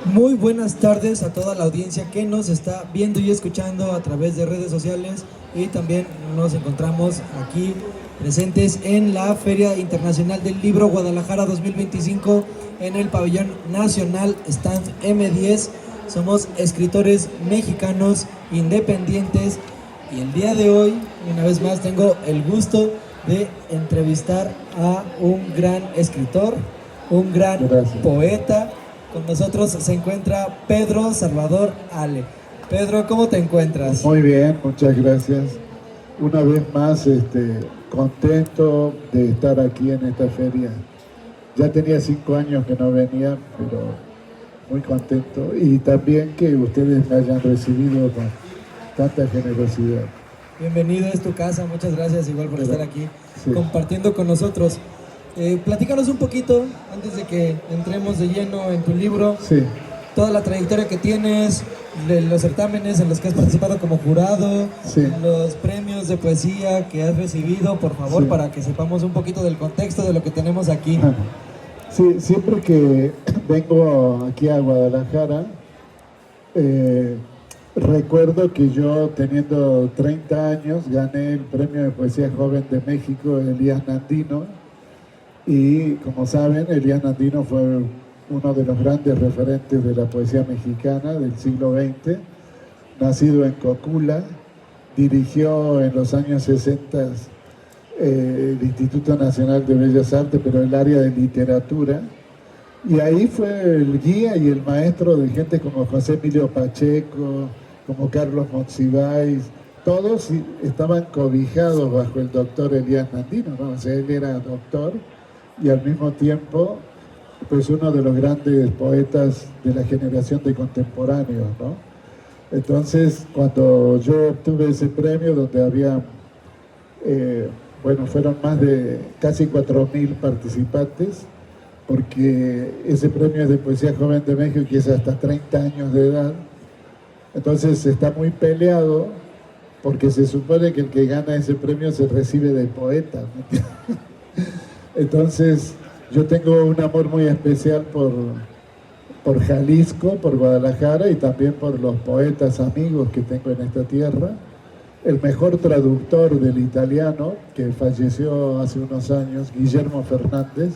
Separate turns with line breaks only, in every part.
Muy buenas tardes a toda la audiencia que nos está viendo y escuchando a través de redes sociales, y también nos encontramos aquí presentes en la Feria Internacional del Libro Guadalajara 2025 en el Pabellón Nacional Stand M10. Somos escritores mexicanos independientes y el día de hoy, una vez más, tengo el gusto de entrevistar a un gran escritor, un gran poeta. Con nosotros se encuentra Pedro Salvador Ale. Pedro, ¿cómo te encuentras?
Muy bien, muchas gracias. Una vez más, contento de estar aquí en esta feria. Ya tenía 5 años que no venía, pero muy contento. Y también que ustedes me hayan recibido con tanta generosidad.
Bienvenido, es tu casa, muchas gracias igual por estar aquí
sí,
compartiendo con nosotros. Platícanos un poquito, antes de que entremos de lleno en tu libro,
sí.
Toda la trayectoria que tienes, de los certámenes en los que has participado como jurado,
Sí.
los premios de poesía que has recibido, por favor,
Sí.
para que sepamos un poquito del contexto de lo que tenemos aquí.
Sí, siempre que vengo aquí a Guadalajara, recuerdo que yo, teniendo 30 años, gané el Premio de Poesía Joven de México, Elías Nandino. Y como saben, Elías Nandino fue uno de los grandes referentes de la poesía mexicana del siglo XX, nacido en Cocula, dirigió en los años 60 el Instituto Nacional de Bellas Artes, pero el área de literatura, y ahí fue el guía y el maestro de gente como José Emilio Pacheco, como Carlos Monsiváis. Todos estaban cobijados bajo el doctor Elías Nandino, ¿no? O sea, él era doctor y al mismo tiempo, pues uno de los grandes poetas de la generación de contemporáneos, ¿no? Entonces, cuando yo obtuve ese premio, donde había, bueno, fueron más de casi 4.000 participantes, porque ese premio es de Poesía Joven de México, que es hasta 30 años de edad. Entonces está muy peleado, porque se supone que el que gana ese premio se recibe de poeta, ¿no? Entonces, yo tengo un amor muy especial por Jalisco, por Guadalajara y también por los poetas amigos que tengo en esta tierra. El mejor traductor del italiano, que falleció hace unos años, Guillermo Fernández,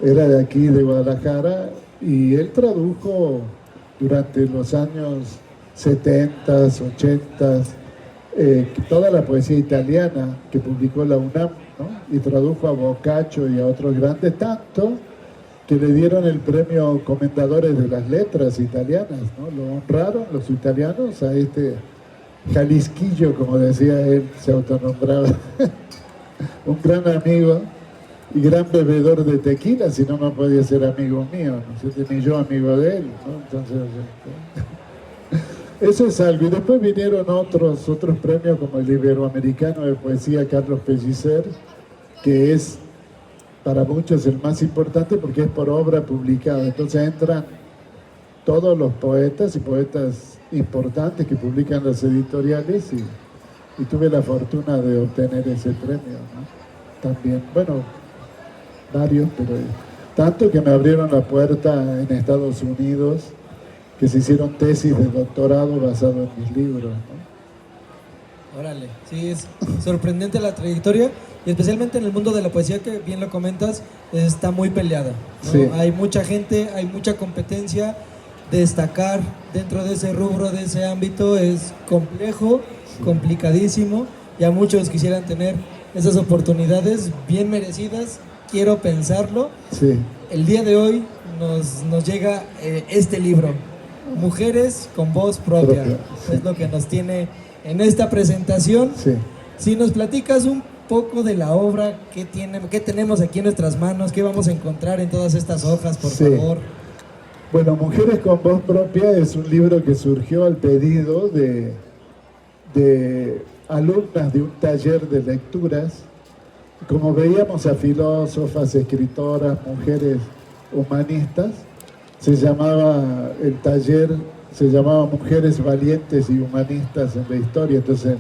era de aquí, de Guadalajara, y él tradujo durante los años 70, 80, toda la poesía italiana que publicó la UNAM, ¿no? Y tradujo a Boccaccio y a otros grandes, tanto que le dieron el premio Comendadores de las Letras italianas, ¿no? Lo honraron los italianos a este Jalisquillo, como decía él, se autonombraba, un gran amigo y gran bebedor de tequila, si no podía ser amigo mío, ¿no? Ni yo amigo de él, ¿no? Entonces, eso es algo. Y después vinieron otros premios, como el Iberoamericano de Poesía Carlos Pellicer, que es para muchos el más importante porque es por obra publicada. Entonces entran todos los poetas y poetas importantes que publican las editoriales, y tuve la fortuna de obtener ese premio, ¿no? También, bueno, varios, pero tanto que me abrieron la puerta en Estados Unidos, que se hicieron tesis de doctorado basado en mis libros, ¿no?
Órale, sí, es sorprendente la trayectoria, y especialmente en el mundo de la poesía, que bien lo comentas, está muy peleada, ¿no?
Sí.
Hay mucha gente, hay mucha competencia. Destacar dentro de ese rubro, de ese ámbito, es complejo, sí, complicadísimo. Ya muchos quisieran tener esas oportunidades bien merecidas, quiero pensarlo.
Sí.
El día de hoy nos llega este libro, Mujeres con Voz Propia. Sí. Es lo que nos tiene en esta presentación.
Sí.
Si nos platicas un poco de la obra, qué tenemos aquí en nuestras manos, qué vamos a encontrar en todas estas hojas, por favor.
Bueno, Mujeres con Voz Propia es un libro que surgió al pedido de alumnas de un taller de lecturas. Como veíamos a filósofas, escritoras, mujeres humanistas, el taller se llamaba Mujeres Valientes y Humanistas en la Historia. Entonces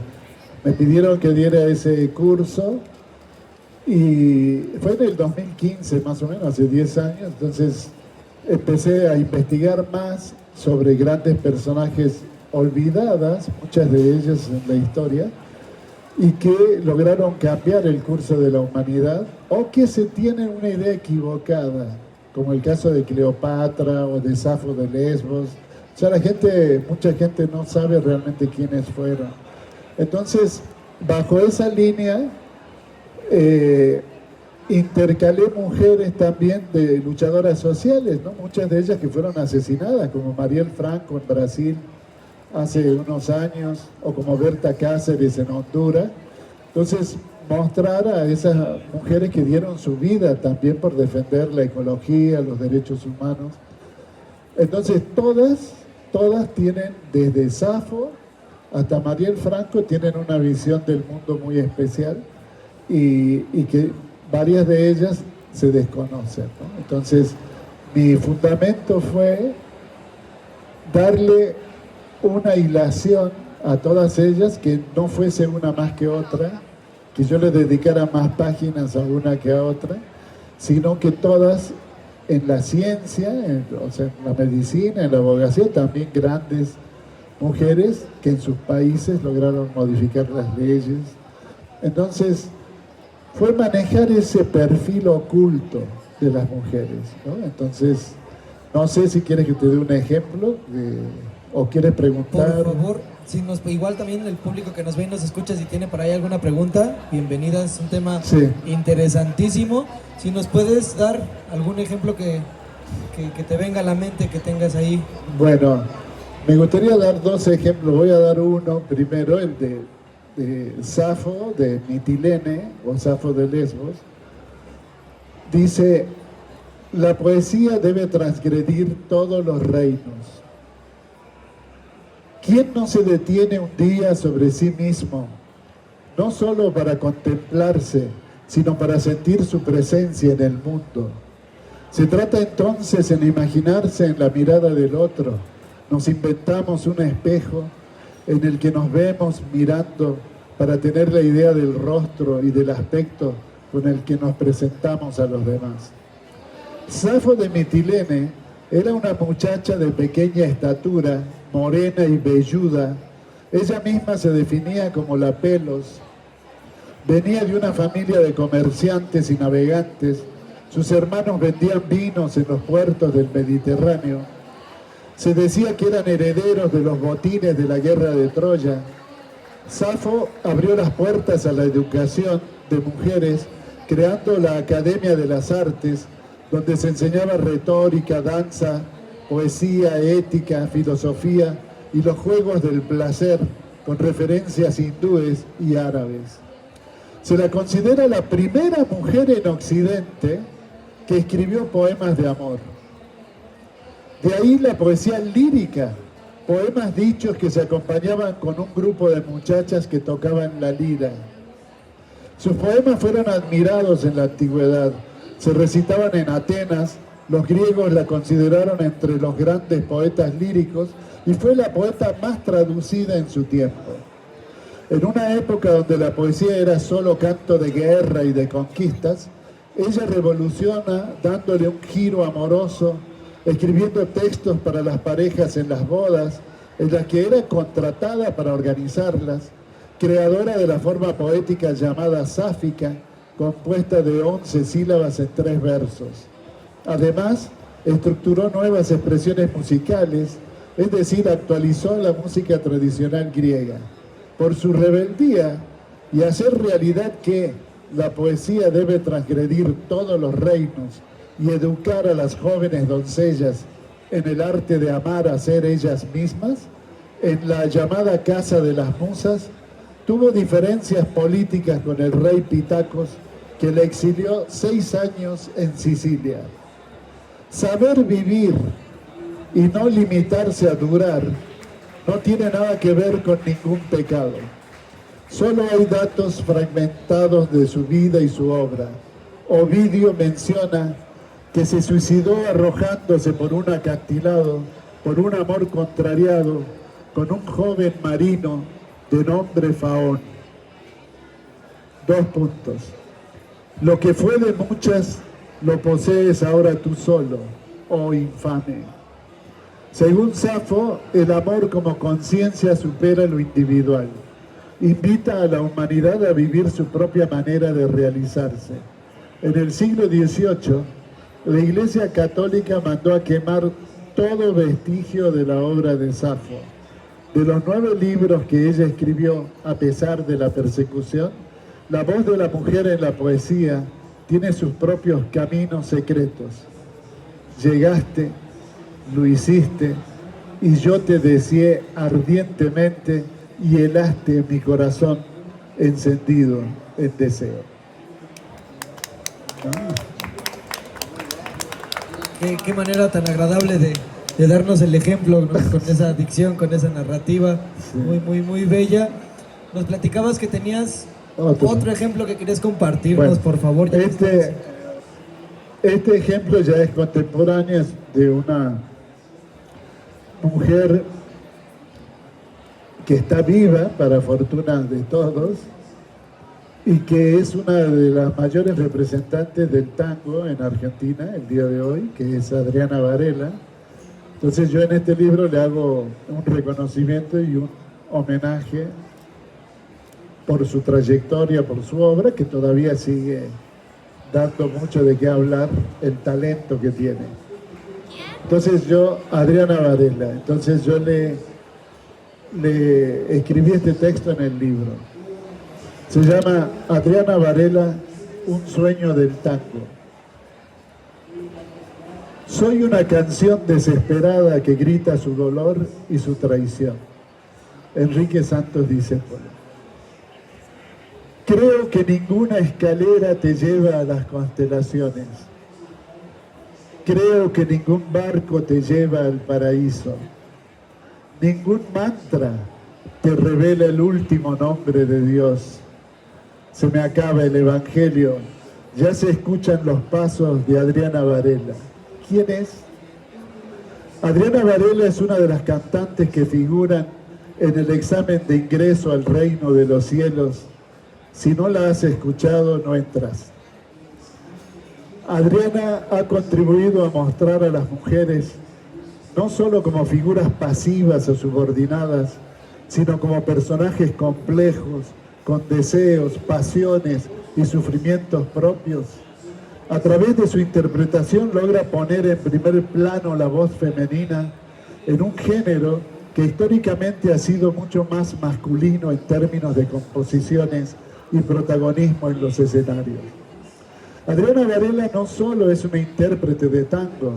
me pidieron que diera ese curso, y fue en el 2015 más o menos, hace 10 años. Entonces empecé a investigar más sobre grandes personajes olvidadas, muchas de ellas en la historia, y que lograron cambiar el curso de la humanidad o que se tienen una idea equivocada, como el caso de Cleopatra o de Safo de Lesbos. O sea, mucha gente no sabe realmente quiénes fueron. Entonces, bajo esa línea, intercalé mujeres también de luchadoras sociales, ¿no? Muchas de ellas que fueron asesinadas, como Marielle Franco en Brasil hace unos años, o como Berta Cáceres en Honduras. Entonces, mostrar a esas mujeres que dieron su vida también por defender la ecología, los derechos humanos. Entonces, todas tienen, desde Safo hasta Marielle Franco, tienen una visión del mundo muy especial y que varias de ellas se desconocen, ¿no? Entonces, mi fundamento fue darle una hilación a todas ellas, que no fuese una más que otra, que yo le dedicara más páginas a una que a otra, sino que todas en la ciencia, o sea, en la medicina, en la abogacía, también grandes mujeres que en sus países lograron modificar las leyes. Entonces, fue manejar ese perfil oculto de las mujeres, ¿no? Entonces, no sé si quieres que te dé un ejemplo o quieres preguntar.
Por favor, igual también el público que nos ve y nos escucha, si tiene por ahí alguna pregunta, bienvenida, es un tema interesantísimo. Si nos puedes dar algún ejemplo que te venga a la mente, que tengas ahí.
Bueno, me gustaría dar dos ejemplos. Voy a dar uno primero, el de Safo, de Mitilene, o Safo de Lesbos. Dice: la poesía debe transgredir todos los reinos. ¿Quién no se detiene un día sobre sí mismo, no solo para contemplarse, sino para sentir su presencia en el mundo? Se trata entonces en imaginarse en la mirada del otro. Nos inventamos un espejo en el que nos vemos mirando para tener la idea del rostro y del aspecto con el que nos presentamos a los demás. Safo de Mitilene era una muchacha de pequeña estatura, morena y velluda. Ella misma se definía como la Pelos. Venía de una familia de comerciantes y navegantes. Sus hermanos vendían vinos en los puertos del Mediterráneo. Se decía que eran herederos de los botines de la guerra de Troya. Safo abrió las puertas a la educación de mujeres, creando la Academia de las Artes, donde se enseñaba retórica, danza, poesía, ética, filosofía y los juegos del placer, con referencias hindúes y árabes. Se la considera la primera mujer en Occidente que escribió poemas de amor. De ahí la poesía lírica, poemas dichos que se acompañaban con un grupo de muchachas que tocaban la lira. Sus poemas fueron admirados en la antigüedad, se recitaban en Atenas, los griegos la consideraron entre los grandes poetas líricos y fue la poeta más traducida en su tiempo. En una época donde la poesía era solo canto de guerra y de conquistas, ella revoluciona dándole un giro amoroso, escribiendo textos para las parejas en las bodas, en las que era contratada para organizarlas, creadora de la forma poética llamada sáfica, compuesta de 11 sílabas en 3 versos. Además, estructuró nuevas expresiones musicales, es decir, actualizó la música tradicional griega. Por su rebeldía y hacer realidad que la poesía debe transgredir todos los reinos y educar a las jóvenes doncellas en el arte de amar a ser ellas mismas, en la llamada Casa de las Musas, tuvo diferencias políticas con el rey Pitacos, que le exilió 6 años en Sicilia. Saber vivir y no limitarse a durar no tiene nada que ver con ningún pecado. Solo hay datos fragmentados de su vida y su obra. Ovidio menciona que se suicidó arrojándose por un acantilado, por un amor contrariado, con un joven marino de nombre Faón. 2 puntos. Lo que fue de muchas, lo posees ahora tú solo. oh infame. Según Safo, el amor como conciencia supera lo individual. Invita a la humanidad a vivir su propia manera de realizarse. En el siglo XVIII, la Iglesia Católica mandó a quemar todo vestigio de la obra de Safo. De los 9 libros que ella escribió a pesar de la persecución, la voz de la mujer en la poesía tiene sus propios caminos secretos. Llegaste, lo hiciste, y yo te deseé ardientemente y helaste mi corazón encendido en deseo.
Qué manera tan agradable de darnos el ejemplo, ¿no? Con esa dicción, con esa narrativa,
Sí.
muy bella. Nos platicabas que tenías otro ejemplo que querías compartirnos,
Bueno,
por favor. Ya
este ejemplo ya es contemporáneo, es de una mujer que está viva, para fortuna de todos, y que es una de las mayores representantes del tango en Argentina el día de hoy, que es Adriana Varela. Entonces yo en este libro le hago un reconocimiento y un homenaje por su trayectoria, por su obra, que todavía sigue dando mucho de qué hablar, el talento que tiene. Entonces Adriana Varela, entonces yo le escribí este texto en el libro. Se llama Adriana Varela, un sueño del tango. Soy una canción desesperada que grita su dolor y su traición. Enrique Santos Discépolo. Creo que ninguna escalera te lleva a las constelaciones. Creo que ningún barco te lleva al paraíso. Ningún mantra te revela el último nombre de Dios. Se me acaba el evangelio. Ya se escuchan los pasos de Adriana Varela. ¿Quién es? Adriana Varela es una de las cantantes que figuran en el examen de ingreso al reino de los cielos. Si no la has escuchado, no entras. Adriana ha contribuido a mostrar a las mujeres no solo como figuras pasivas o subordinadas, sino como personajes complejos, con deseos, pasiones y sufrimientos propios. A través de su interpretación logra poner en primer plano la voz femenina en un género que históricamente ha sido mucho más masculino en términos de composiciones y protagonismo en los escenarios. Adriana Varela no solo es una intérprete de tango,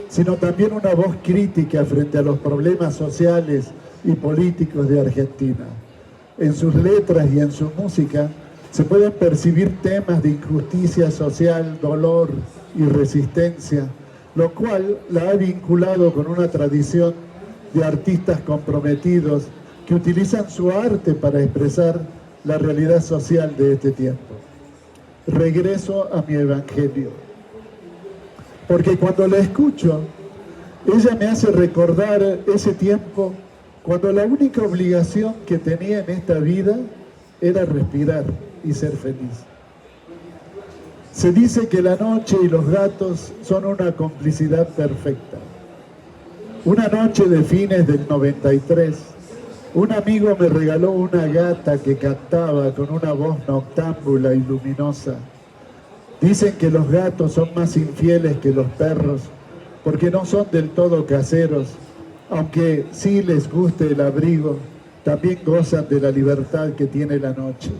sino también una voz crítica frente a los problemas sociales y políticos de Argentina. En sus letras y en su música se pueden percibir temas de injusticia social, dolor y resistencia, lo cual la ha vinculado con una tradición de artistas comprometidos que utilizan su arte para expresar la realidad social de este tiempo. Regreso a mi evangelio, porque cuando la escucho, ella me hace recordar ese tiempo cuando la única obligación que tenía en esta vida era respirar y ser feliz. Se dice que la noche y los gatos son una complicidad perfecta. Una noche de fines del 93, un amigo me regaló una gata que cantaba con una voz noctámbula y luminosa. Dicen que los gatos son más infieles que los perros porque no son del todo caseros, aunque sí les guste el abrigo, también gozan de la libertad que tiene la noche.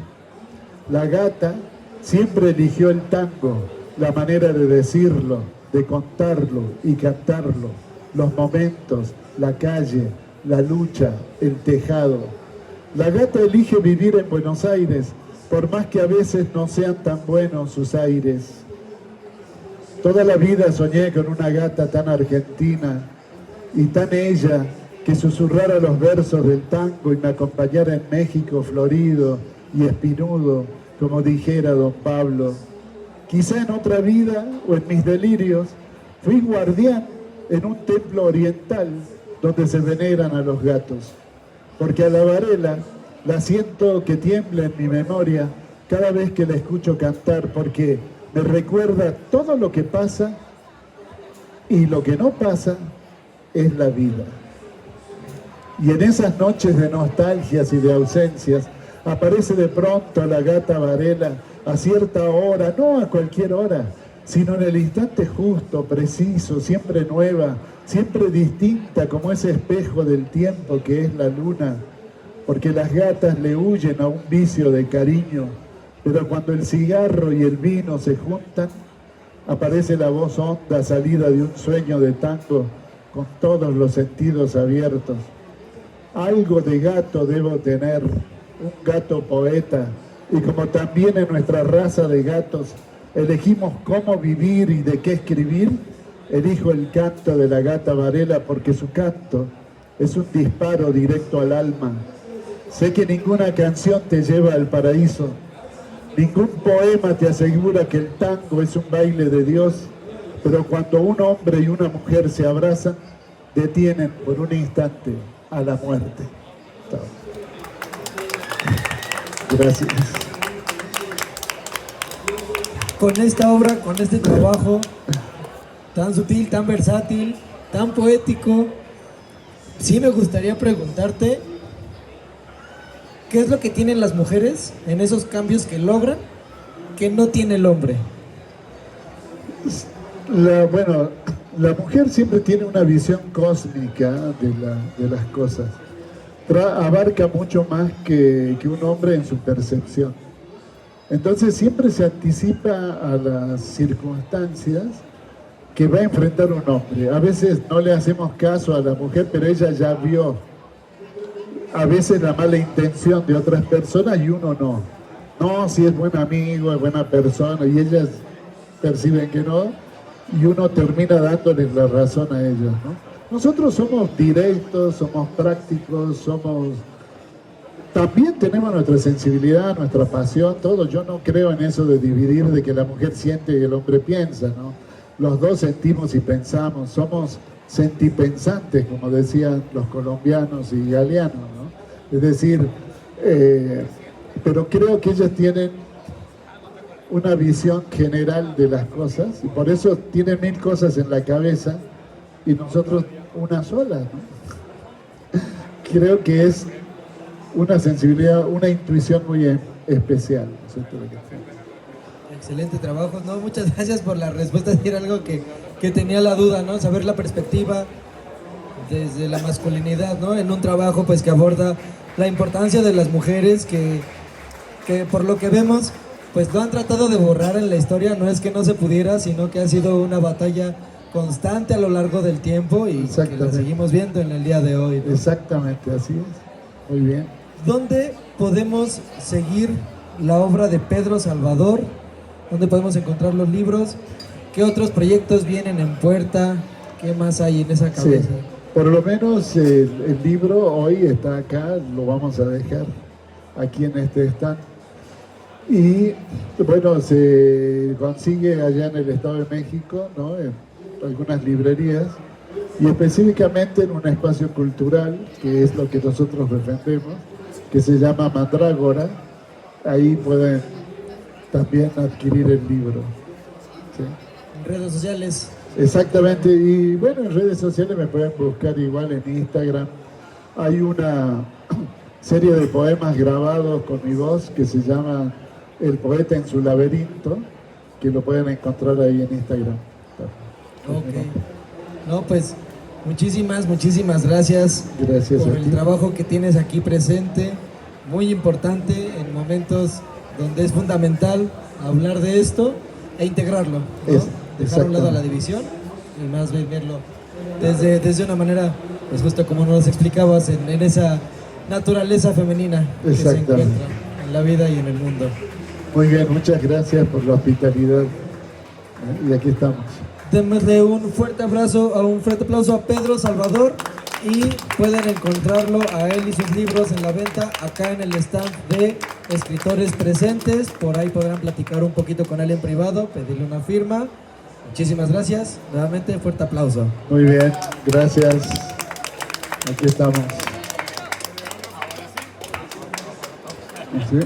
La gata siempre eligió el tango, la manera de decirlo, de contarlo y cantarlo, los momentos, la calle, la lucha, el tejado. La gata elige vivir en Buenos Aires, por más que a veces no sean tan buenos sus aires. Toda la vida soñé con una gata tan argentina y tan ella, que susurrara los versos del tango y me acompañara en México florido y espinudo, como dijera don Pablo. Quizá en otra vida o en mis delirios fui guardián en un templo oriental donde se veneran a los gatos, porque a la Varela la siento que tiembla en mi memoria cada vez que la escucho cantar, porque me recuerda todo lo que pasa Y lo que no pasa es la vida. Y en esas noches de nostalgias y de ausencias, aparece de pronto la gata Varela a cierta hora, no a cualquier hora, sino en el instante justo, preciso, siempre nueva, siempre distinta como ese espejo del tiempo que es la luna, porque las gatas le huyen a un vicio de cariño, pero cuando el cigarro y el vino se juntan, aparece la voz honda salida de un sueño de tango con todos los sentidos abiertos. Algo de gato debo tener, un gato poeta, y como también en nuestra raza de gatos elegimos cómo vivir y de qué escribir, elijo el canto de la gata Varela porque su canto es un disparo directo al alma. Sé que ninguna canción te lleva al paraíso, ningún poema te asegura que el tango es un baile de Dios, pero cuando un hombre y una mujer se abrazan, detienen por un instante a la muerte. Gracias.
Con esta obra, con este trabajo tan sutil, tan versátil, tan poético, sí me gustaría preguntarte, ¿qué es lo que tienen las mujeres en esos cambios que logran que no tiene el hombre?
Bueno, la mujer siempre tiene una visión cósmica de las cosas. Abarca mucho más que un hombre en su percepción. Entonces siempre se anticipa a las circunstancias que va a enfrentar un hombre. A veces no le hacemos caso a la mujer, pero ella ya vio a veces la mala intención de otras personas y uno no. No, si es buen amigo, es buena persona, y ellas perciben que no, y uno termina dándoles la razón a ellas, ¿no? Nosotros somos directos, somos prácticos, también tenemos nuestra sensibilidad, nuestra pasión, todo. Yo no creo en eso de dividir, de que la mujer siente y el hombre piensa, ¿no? Los dos sentimos y pensamos, somos sentipensantes, como decían los colombianos y galeanos, ¿no? Es decir, pero creo que ellas tienen una visión general de las cosas y por eso tienen mil cosas en la cabeza y nosotros una sola, ¿no? Creo que es una sensibilidad, una intuición muy especial.
Excelente trabajo, no, muchas gracias por la respuesta. Era algo que tenía la duda, ¿no? Saber la perspectiva desde la masculinidad, ¿no? En un trabajo pues que aborda la importancia de las mujeres que por lo que vemos pues lo han tratado de borrar en la historia. No es que no se pudiera, sino que ha sido una batalla constante a lo largo del tiempo y que la seguimos viendo en el día de hoy, ¿no?
Exactamente, así es. Muy bien.
¿Dónde podemos seguir la obra de Pedro Salvador? ¿Dónde podemos encontrar los libros? ¿Qué otros proyectos vienen en puerta? ¿Qué más hay en esa cabeza?
Sí, por lo menos el libro hoy está acá, lo vamos a dejar aquí en este stand. Y bueno, se consigue allá en el Estado de México, ¿no? En algunas librerías y específicamente en un espacio cultural, que es lo que nosotros defendemos, que se llama Mandrágora. Ahí pueden también adquirir el libro. ¿Sí?
En redes sociales.
Exactamente, y bueno, en redes sociales me pueden buscar igual en Instagram. Hay una serie de poemas grabados con mi voz que se llama El poeta en su laberinto, que lo pueden encontrar ahí en Instagram.
Ok. No, pues muchísimas gracias, por el trabajo que tienes aquí presente. Muy importante en momentos donde es fundamental hablar de esto e integrarlo, ¿no? Dejar a un lado la división y más bien verlo desde una manera, pues justo como nos explicabas, en esa naturaleza femenina que se encuentra en la vida y en el mundo.
Muy bien, muchas gracias por la hospitalidad. Y aquí estamos.
Démosle un fuerte aplauso a Pedro Salvador y pueden encontrarlo a él y sus libros en la venta acá en el stand de Escritores Presentes. Por ahí podrán platicar un poquito con él en privado, pedirle una firma. Muchísimas gracias. Nuevamente, fuerte aplauso.
Muy bien, gracias. Aquí estamos. ¿Sí?